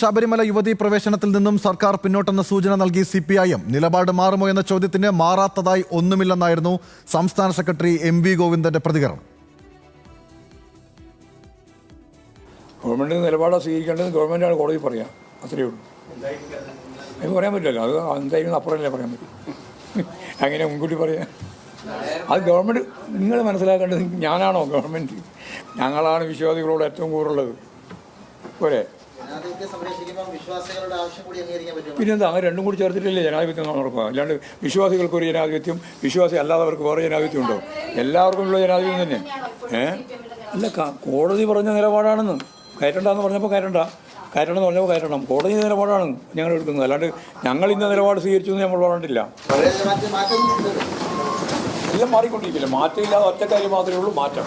ശബരിമല യുവതീ പ്രവേശനത്തിൽ നിന്നും സർക്കാർ പിന്നോട്ടെന്ന സൂചന നൽകി CPIM. നിലപാട് മാറുമോ എന്ന ചോദ്യത്തിന് മാറാത്തതായി ഒന്നുമില്ലെന്നായിരുന്നു സംസ്ഥാന സെക്രട്ടറി MV ഗോവിന്ദന്റെ പ്രതികരണം. ഗവൺമെൻറ് നിലപാട് സ്വീകരിക്കേണ്ടത് ഗവൺമെൻറ്റാണ് കോടതി പറയാം, അത്രയേ ഉള്ളൂ. അത് പറയാൻ പറ്റില്ലല്ലോ, അത് എന്തായാലും അപ്പുറമല്ലേ പറയാൻ പറ്റും. അങ്ങനെ മുൻകൂട്ടി പറയാം. അത് ഗവൺമെൻറ് നിങ്ങൾ മനസ്സിലാക്കേണ്ടത് ഞാനാണോ ഗവൺമെൻറ്? ഞങ്ങളാണ് വിശ്വാസികളോട് ഏറ്റവും കൂടുതലുള്ളത്. പോരെ? പിന്നെന്താ, അങ്ങനെ രണ്ടും കൂടി ചേർത്തിട്ടില്ലേ ജനാധിപത്യം നടക്കുക? അല്ലാണ്ട് വിശ്വാസികൾക്കൊരു ജനാധിപത്യം, വിശ്വാസി അല്ലാത്തവർക്ക് വേറെ ജനാധിപത്യം ഉണ്ടോ? എല്ലാവർക്കും ഉള്ള ജനാധിപത്യം തന്നെ. അല്ല, കോടതി പറഞ്ഞ നിലപാടാണെന്ന്. കയറ്റണ്ടെന്ന് പറഞ്ഞപ്പോൾ കയറ്റണമെന്ന് പറഞ്ഞപ്പോൾ കയറ്റണം. കോടതി നിലപാടാണ് ഞങ്ങൾ എടുക്കുന്നത്. അല്ലാണ്ട് ഞങ്ങൾ ഇന്ന നിലപാട് സ്വീകരിച്ചു എന്ന് നമ്മൾ പറഞ്ഞിട്ടില്ല. എല്ലാം മാറിക്കൊണ്ടിരിക്കില്ല. മാറ്റമില്ലാതെ ഒറ്റ കാര്യം മാത്രമേ ഉള്ളൂ, മാറ്റം.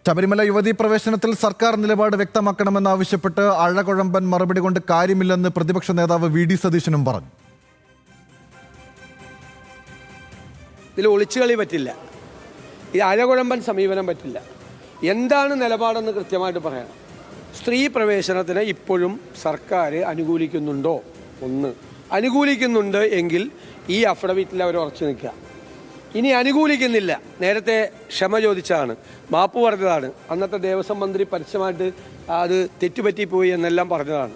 ശബരിമല യുവതീ പ്രവേശനത്തിൽ സർക്കാർ നിലപാട് വ്യക്തമാക്കണമെന്നാവശ്യപ്പെട്ട് അഴകുഴമ്പൻ മറുപടി കൊണ്ട് കാര്യമില്ലെന്ന് പ്രതിപക്ഷ നേതാവ് VD സതീശനും പറഞ്ഞു. ഇതിൽ ഒളിച്ചുകളി പറ്റില്ല, ഈ അഴകുഴമ്പൻ സമീപനം പറ്റില്ല. എന്താണ് നിലപാടെന്ന് കൃത്യമായിട്ട് പറയണം. സ്ത്രീ പ്രവേശനത്തിന് ഇപ്പോഴും സർക്കാർ അനുകൂലിക്കുന്നുണ്ടോ? ഒന്ന്, അനുകൂലിക്കുന്നുണ്ട് എങ്കിൽ ഈ അഫിഡവിറ്റിൽ അവർ ഉറച്ചു നിൽക്കുക. ഇനി അനുകൂലിക്കുന്നില്ല, നേരത്തെ ക്ഷമ ചോദിച്ചതാണ്, മാപ്പ് പറഞ്ഞതാണ്, അന്നത്തെ ദേവസ്വം മന്ത്രി പരസ്യമായിട്ട് അത് തെറ്റുപറ്റിപ്പോയി എന്നെല്ലാം പറഞ്ഞതാണ്.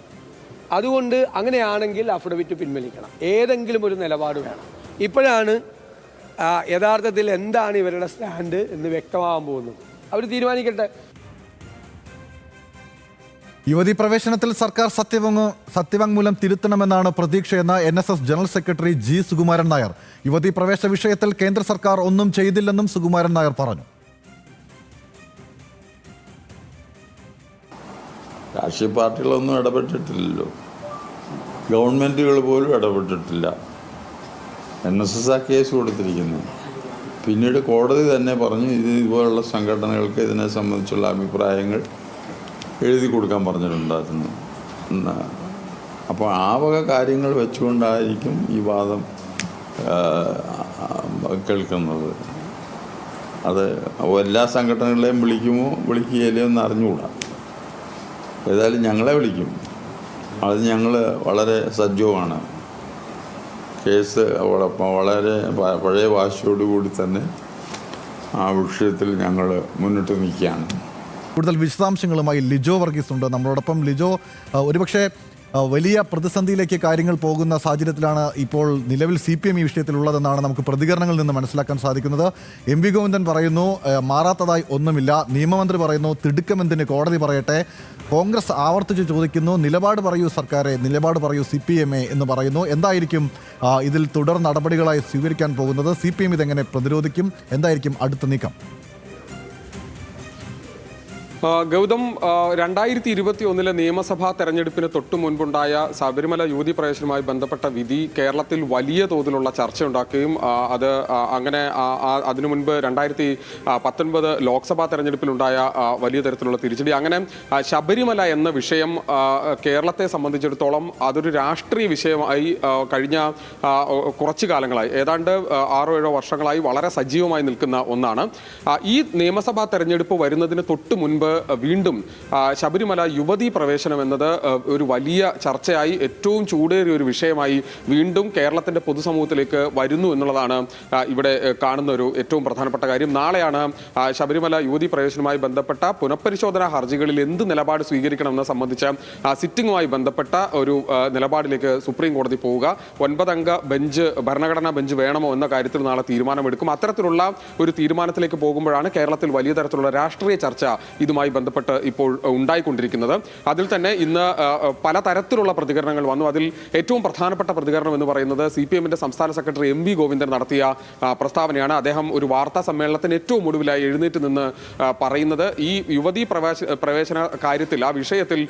അതുകൊണ്ട് അങ്ങനെയാണെങ്കിൽ അഫിഡവിറ്റ് പിൻവലിക്കണം. ഏതെങ്കിലും ഒരു നിലപാട് വേണം. ഇപ്പോഴാണ് യഥാർത്ഥത്തിൽ എന്താണ് ഇവരുടെ സ്റ്റാൻഡ് എന്ന് വ്യക്തമാകാൻ പോകുന്നത്. അവർ തീരുമാനിക്കട്ടെ. യുവതീ പ്രവേശനത്തിൽ സർക്കാർ സത്യവാങ്മൂലം തിരുത്തണമെന്നാണ് പ്രതീക്ഷയെന്ന NSS general secretary G Sukumaran Nair. യുവതീ പ്രവേശന വിഷയത്തിൽ കേന്ദ്ര സർക്കാർ ഒന്നും ചെയ്തില്ലെന്നും സുകുമാരൻ നായർ പറഞ്ഞു. രാഷ്ട്രീയ പാർട്ടികളൊന്നും ഇടപെട്ടിട്ടില്ലല്ലോ, ഗവൺമെൻറ്റുകൾ പോലും ഇടപെട്ടിട്ടില്ല. NSS ആ കേസ് കൊടുത്തിരിക്കുന്നു. പിന്നീട് കോടതി തന്നെ പറഞ്ഞു ഇതുപോലുള്ള സംഘടനകൾക്ക് ഇതിനെ സംബന്ധിച്ചുള്ള അഭിപ്രായങ്ങൾ എഴുതി കൊടുക്കാൻ പറഞ്ഞിട്ടുണ്ടായിരുന്നു. അപ്പോൾ ആ വക കാര്യങ്ങൾ വെച്ചുകൊണ്ടായിരിക്കും ഈ വാദം കേൾക്കുന്നത്. അത് എല്ലാ സംഘടനകളെയും വിളിക്കുമോ വിളിക്കുകയില്ലയോ എന്ന് അറിഞ്ഞുകൂടാ. ഏതായാലും ഞങ്ങളെ വിളിക്കും. അത് ഞങ്ങൾ വളരെ സജ്ജവുമാണ്. കേസ് വളരെ പഴയ വാശിയോടുകൂടി തന്നെ ആ വിഷയത്തിൽ ഞങ്ങൾ മുന്നിട്ട് നിൽക്കുകയാണ്. കൂടുതൽ വിശദാംശങ്ങളുമായി ലിജോ വർഗീസ് ഉണ്ട് നമ്മളോടൊപ്പം. ലിജോ, ഒരുപക്ഷെ വലിയ പ്രതിസന്ധിയിലേക്ക് കാര്യങ്ങൾ പോകുന്ന സാഹചര്യത്തിലാണ് ഇപ്പോൾ നിലവിൽ CPM ഈ വിഷയത്തിലുള്ളതെന്നാണ് നമുക്ക് പ്രതികരണങ്ങളിൽ നിന്ന് മനസ്സിലാക്കാൻ സാധിക്കുന്നത്. MV ഗോവിന്ദൻ പറയുന്നു മാറാത്തതായി ഒന്നുമില്ല. നിയമമന്ത്രി പറയുന്നു തിടുക്കമെന്തിന് കോടതി പറയട്ടെ. കോൺഗ്രസ് ആവർത്തിച്ച് ചോദിക്കുന്നു നിലപാട് പറയൂ സർക്കാരെ, നിലപാട് പറയൂ CPM എന്ന് പറയുന്നു. എന്തായിരിക്കും ഇതിൽ തുടർ നടപടികളായി സ്വീകരിക്കാൻ പോകുന്നത്? CPM ഇതെങ്ങനെ പ്രതിരോധിക്കും? എന്തായിരിക്കും അടുത്ത നീക്കം? ഗൗതം, 2021 നിയമസഭാ തെരഞ്ഞെടുപ്പിന് തൊട്ടു മുൻപുണ്ടായ ശബരിമല യുവതീ പ്രവേശനവുമായി ബന്ധപ്പെട്ട വിധി കേരളത്തിൽ വലിയ തോതിലുള്ള ചർച്ചയുണ്ടാക്കുകയും അത് അങ്ങനെ അതിനു മുൻപ് 2019 ലോക്സഭാ തെരഞ്ഞെടുപ്പിലുണ്ടായ വലിയ തരത്തിലുള്ള തിരിച്ചടി, അങ്ങനെ ശബരിമല എന്ന വിഷയം കേരളത്തെ സംബന്ധിച്ചിടത്തോളം അതൊരു രാഷ്ട്രീയ വിഷയമായി കഴിഞ്ഞ കുറച്ചു കാലങ്ങളായി, ഏതാണ്ട് 6-7 വർഷങ്ങളായി വളരെ സജീവമായി നിൽക്കുന്ന ഒന്നാണ്. ഈ നിയമസഭാ തെരഞ്ഞെടുപ്പ് വരുന്നതിന് തൊട്ട് മുൻപ് വീണ്ടും ശബരിമല യുവതീ പ്രവേശനം എന്നത് ഒരു വലിയ ചർച്ചയായി, ഏറ്റവും ചൂടേറിയ ഒരു വിഷയമായി വീണ്ടും കേരളത്തിന്റെ പൊതുസമൂഹത്തിലേക്ക് വരുന്നു എന്നുള്ളതാണ് ഇവിടെ കാണുന്ന ഒരു ഏറ്റവും പ്രധാനപ്പെട്ട കാര്യം. നാളെയാണ് ശബരിമല യുവതീ പ്രവേശനവുമായി ബന്ധപ്പെട്ട പുനഃപരിശോധനാ ഹർജികളിൽ എന്ത് നിലപാട് സ്വീകരിക്കണമെന്ന് സംബന്ധിച്ച സിറ്റിംഗുമായി ബന്ധപ്പെട്ട ഒരു നിലപാടിലേക്ക് സുപ്രീം കോടതി പോവുക. 9-അംഗ ബെഞ്ച്, ഭരണഘടനാ ബെഞ്ച് വേണമോ എന്ന കാര്യത്തിൽ നാളെ തീരുമാനമെടുക്കും. അത്തരത്തിലുള്ള ഒരു തീരുമാനത്തിലേക്ക് പോകുമ്പോഴാണ് കേരളത്തിൽ വലിയ തരത്തിലുള്ള രാഷ്ട്രീയ ചർച്ച ഇതുമായി ബന്ധപ്പെട്ട് ഇപ്പോൾ ഉണ്ടായിക്കൊണ്ടിരിക്കുന്നത്. അതിൽ തന്നെ ഇന്ന് പലതരത്തിലുള്ള പ്രതികരണങ്ങൾ വന്നു. അതിൽ ഏറ്റവും പ്രധാനപ്പെട്ട പ്രതികരണം എന്ന് പറയുന്നത് CPMന്റെ സംസ്ഥാന സെക്രട്ടറി MV ഗോവിന്ദൻ നടത്തിയ പ്രസ്താവനയാണ്. അദ്ദേഹം ഒരു വാർത്താ സമ്മേളനത്തിന് ഏറ്റവും ഒടുവിലായി എഴുന്നേറ്റ് നിന്ന് പറയുന്നത് ഈ യുവതീ പ്രവേശന കാര്യത്തിൽ, ആ വിഷയത്തിൽ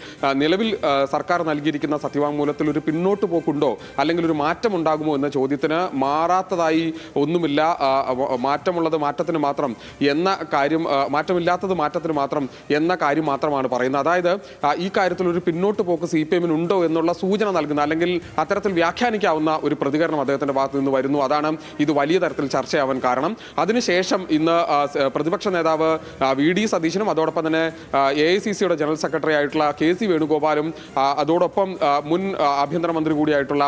നിലവിൽ സർക്കാർ നൽകിയിരിക്കുന്ന സത്യവാങ്മൂലത്തിൽ ഒരു പിന്നോട്ട് പോക്കുണ്ടോ അല്ലെങ്കിൽ ഒരു മാറ്റം ഉണ്ടാകുമോ എന്ന ചോദ്യത്തിന് മാറാത്തതായി ഒന്നുമില്ല, മാറ്റമുള്ളത് മാറ്റത്തിന് മാത്രം എന്ന കാര്യം, മാറ്റമില്ലാത്തത് മാറ്റത്തിന് മാത്രം എന്ന കാര്യം മാത്രമാണ് പറയുന്നത്. അതായത് ഈ കാര്യത്തിൽ ഒരു പിന്നോട്ട് പോക്ക് CPM ഉണ്ടോ എന്നുള്ള സൂചന നൽകുന്ന അല്ലെങ്കിൽ അത്തരത്തിൽ വ്യാഖ്യാനിക്കാവുന്ന ഒരു പ്രതികരണം അദ്ദേഹത്തിന്റെ ഭാഗത്ത് നിന്ന് വരുന്നു. അതാണ് ഇത് വലിയ തരത്തിൽ ചർച്ചയാവാൻ കാരണം. അതിനുശേഷം ഇന്ന് പ്രതിപക്ഷ നേതാവ് VD സതീശനും അതോടൊപ്പം തന്നെ AICCയുടെ ജനറൽ സെക്രട്ടറി ആയിട്ടുള്ള KC വേണുഗോപാലും അതോടൊപ്പം മുൻ ആഭ്യന്തരമന്ത്രി കൂടിയായിട്ടുള്ള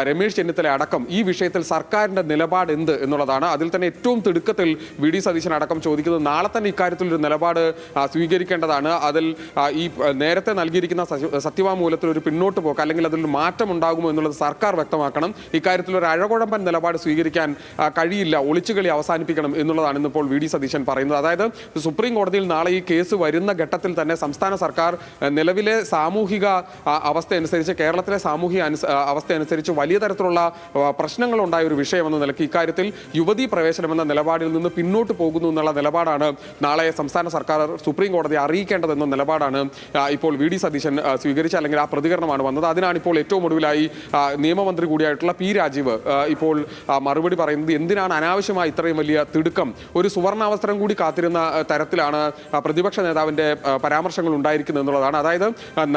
രമേശ് ചെന്നിത്തല അടക്കം ഈ വിഷയത്തിൽ സർക്കാരിന്റെ നിലപാട് എന്ത് എന്നുള്ളതാണ്. അതിൽ തന്നെ ഏറ്റവും തിടുക്കത്തിൽ VD സതീശൻ അടക്കം ചോദിക്കുന്നത് നാളെ തന്നെ ഇക്കാര്യത്തിൽ ഒരു നിലപാട് സ്വീകരിക്കേണ്ടതാണ്. അതിൽ ഈ നേരത്തെ നൽകിയിരിക്കുന്ന സത്യവാങ്മൂലത്തിൽ ഒരു പിന്നോട്ട് പോക്ക് അല്ലെങ്കിൽ അതിൽ മാറ്റം ഉണ്ടാകുമോ എന്നുള്ളത് സർക്കാർ വ്യക്തമാക്കണം. ഇക്കാര്യത്തിൽ ഒരു അഴകുഴമ്പൻ നിലപാട് സ്വീകരിക്കാൻ കഴിയില്ല, ഒളിച്ചുകളി അവസാനിപ്പിക്കണം എന്നുള്ളതാണ് ഇന്നിപ്പോൾ VD സതീശൻ പറയുന്നത്. അതായത് സുപ്രീം കോടതിയിൽ നാളെ ഈ കേസ് വരുന്ന ഘട്ടത്തിൽ തന്നെ സംസ്ഥാന സർക്കാർ നിലവിലെ സാമൂഹിക അവസ്ഥ അനുസരിച്ച്, കേരളത്തിലെ സാമൂഹിക അവസ്ഥ അനുസരിച്ച് വലിയ തരത്തിലുള്ള പ്രശ്നങ്ങൾ ഉണ്ടായ ഒരു വിഷയമെന്ന നിലയ്ക്ക് ഇക്കാര്യത്തിൽ യുവതീ പ്രവേശനം എന്ന നിലപാടിൽ നിന്ന് പിന്നോട്ട് പോകുന്നു എന്നുള്ള നിലപാടാണ് നാളെ സംസ്ഥാന സർക്കാർ സുപ്രീം കോടതിയെ അറിയിക്കേണ്ടതെന്ന നിലപാടാണ് ഇപ്പോൾ VD സതീശൻ സ്വീകരിച്ച അല്ലെങ്കിൽ ആ പ്രതികരണമാണ് വന്നത്. അതിനാണ് ഇപ്പോൾ ഏറ്റവും ഒടുവിലായി നിയമമന്ത്രി കൂടിയായിട്ടുള്ള P രാജീവ് ഇപ്പോൾ മറുപടി പറയുന്നത്. എന്തിനാണ് അനാവശ്യമായി ഇത്രയും വലിയ തിടുക്കം, ഒരു സുവർണാവസരം കൂടി കാത്തിരുന്ന തരത്തിലാണ് പ്രതിപക്ഷ നേതാവിന്റെ പരാമർശങ്ങൾ ഉണ്ടായിരിക്കുന്നത് എന്നുള്ളതാണ്. അതായത്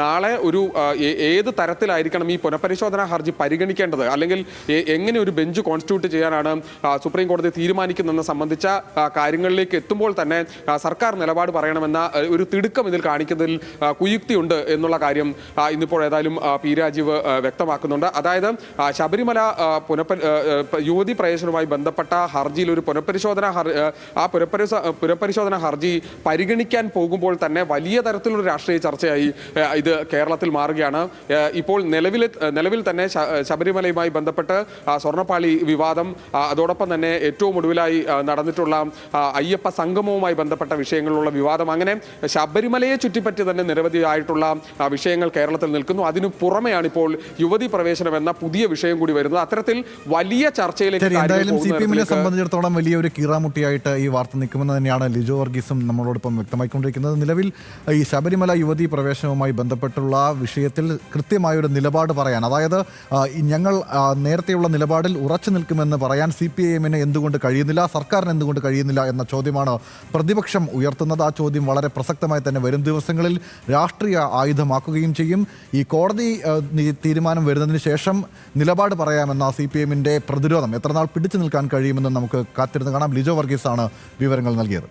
നാളെ ഒരു ഏത് തരത്തിലായിരിക്കണം ഈ പുനഃപരിശോധനാ ഹർജി പരിഗണിക്കേണ്ടത്, അല്ലെങ്കിൽ എങ്ങനെ ഒരു ബെഞ്ച് കോൺസ്റ്റിറ്റ്യൂട്ട് ചെയ്യാനാണ് സുപ്രീം കോടതി തീരുമാനിക്കുന്നതെന്ന് സംബന്ധിച്ച കാര്യങ്ങളിലേക്ക് എത്തുമ്പോൾ തന്നെ സർക്കാർ നിലപാട് പറയണമെന്ന ഒരു തിടുക്കം ഇതിൽ കാണിക്കുന്നതിൽ കുയുക്തിയുണ്ട് എന്നുള്ള കാര്യം ഇന്നിപ്പോൾ ഏതായാലും P രാജീവ് വ്യക്തമാക്കുന്നുണ്ട്. അതായത് ശബരിമല യുവതി പ്രവേശനവുമായി ബന്ധപ്പെട്ട ഹർജിയിൽ ഒരു പുനഃപരിശോധന ഹർജി പരിഗണിക്കാൻ പോകുമ്പോൾ തന്നെ വലിയ തരത്തിലുള്ള രാഷ്ട്രീയ ചർച്ചയായി ഇത് കേരളത്തിൽ മാറുകയാണ്. ഇപ്പോൾ നിലവിൽ തന്നെ ശബരിമലയുമായി ബന്ധപ്പെട്ട് സ്വർണ്ണപ്പാളി വിവാദം, അതോടൊപ്പം തന്നെ ഏറ്റവും ഒടുവിലായി നടന്നിട്ടുള്ള അയ്യപ്പ സംഗമവുമായി ബന്ധപ്പെട്ട വിഷയങ്ങളിലുള്ള വിവാദം, അങ്ങനെ ശബരിമലയെ ചുറ്റിപ്പറ്റി തന്നെ നിരവധിയായിട്ടുള്ള വിഷയങ്ങൾ കേരളത്തിൽ നിൽക്കുന്നു. അതിനു പുറമെയാണ് ഇപ്പോൾ യുവതി പ്രവേശനം എന്ന പുതിയ വിഷയം കൂടി വരുന്നത്. അത്തരത്തിൽ വലിയ ചർച്ചയിലേക്ക് CPM-നെ സംബന്ധിച്ചിടത്തോളം വലിയൊരു കീറാമുട്ടിയായിട്ട് ഈ വാർത്ത നിൽക്കുമെന്ന് തന്നെയാണ് ലിജോ വർഗീസും നമ്മളോടൊപ്പം വ്യക്തമായിക്കൊണ്ടിരിക്കുന്നത്. നിലവിൽ ഈ ശബരിമല യുവതി പ്രവേശനവുമായി ബന്ധപ്പെട്ടുള്ള വിഷയത്തിൽ കൃത്യമായൊരു നിലപാട് പറയാൻ, അതായത് ഞങ്ങൾ നേരത്തെയുള്ള നിലപാടിൽ ഉറച്ചു നിൽക്കുമെന്ന് പറയാൻ CPM-ന് എന്തുകൊണ്ട് കഴിയുന്നില്ല, സർക്കാരിന് എന്തുകൊണ്ട് കഴിയുന്നില്ല എന്ന ചോദ്യമാണ് പ്രതിപക്ഷം ഉയർത്തുന്നത്. ആ ചോദ്യം വളരെ പ്രസക്തമായി തന്നെ വരും ദിവസങ്ങളിൽ രാഷ്ട്രീയ ആയുധമാക്കുകയും ചെയ്യും. ഈ കോടതി തീരുമാനം വരുന്നതിന് ശേഷം നിലപാട് പറയാമെന്ന CPM-ന്റെ പ്രതിരോധം എത്രനാൾ പിടിച്ചു നിൽക്കാൻ കഴിയുമെന്ന് നമുക്ക് കാത്തിരുന്ന് കാണാം. ലിജോ വർഗീസാണ് വിവരങ്ങൾ നൽകിയത്.